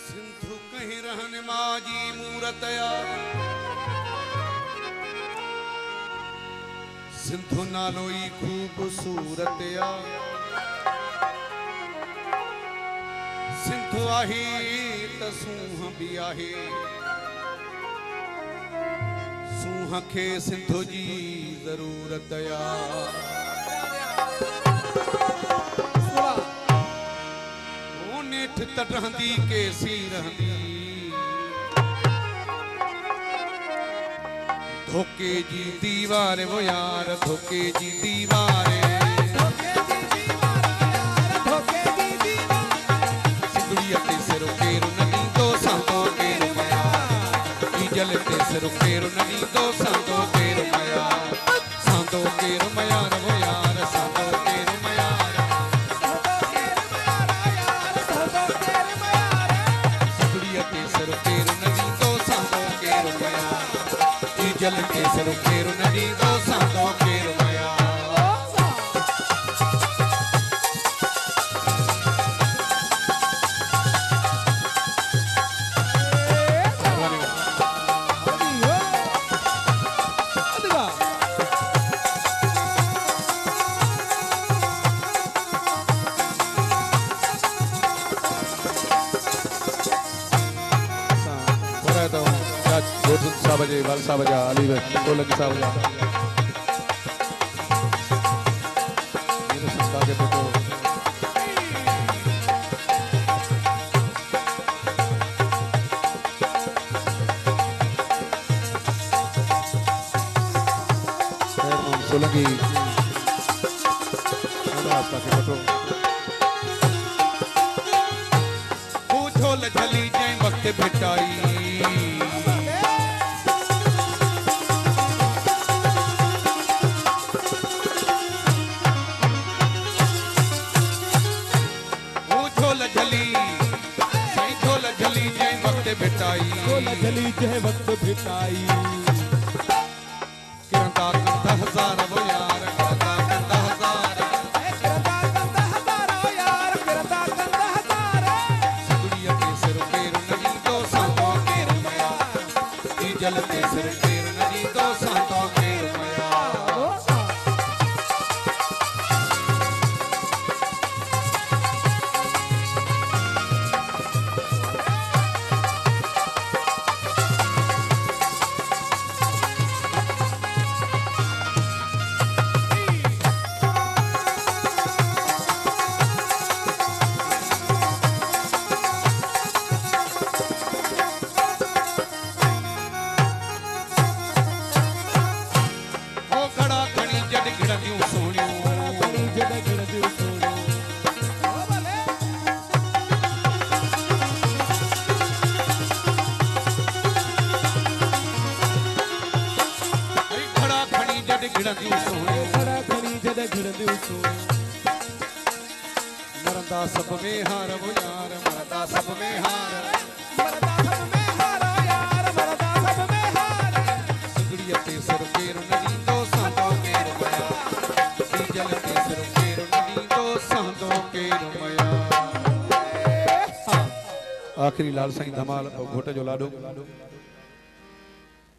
सिंधु कहीं रहन माजी मूरतया सिंधु नालोई खूबसूरतया सिंधु आही त सूह भी आहे सूह खे सिंधु जी जरूरतया नेठ तट रहंदी केसी रहंदी धोखे जी दीवार वो यार धोखे जी दीवारे सिंधुड़िया ते सिर केरु नदी दो सांदो केरु मया ईजल ते सिर केरु नदी दो सांदो केरु मया सांदो केरु मया वो यार सांदो केरु मया जल के सर केरु नदी दो सांदो केरु मया बजे वालसा बजा अली ढोलक सा बजा मेरे संस्कार के फोटो सोलंकी रास्ता के फोटो तू झोल झली जै वक्त भेटाई जली जय वक्त भिटाई किरता कंधा हजार वो यार किरता कंधा हजार ओ यार किरता कंधा हजार सिंधुड़िया के सिर केरु नदी दो सांदो केरु मया ईजल के सिर केरु नदी दो सांदो केरु मया मरदा सब में हार वो यार मरदा सब में हार मरदा सब में हार यार मरदा सब में हार सिंधुड़िया ते सिर केरु नदी दो सांदो केरु मया ईजल ते सिर केरु नदी दो सांदो केरु मया आखिरी लाल साईं धमाल घोट जो लाडो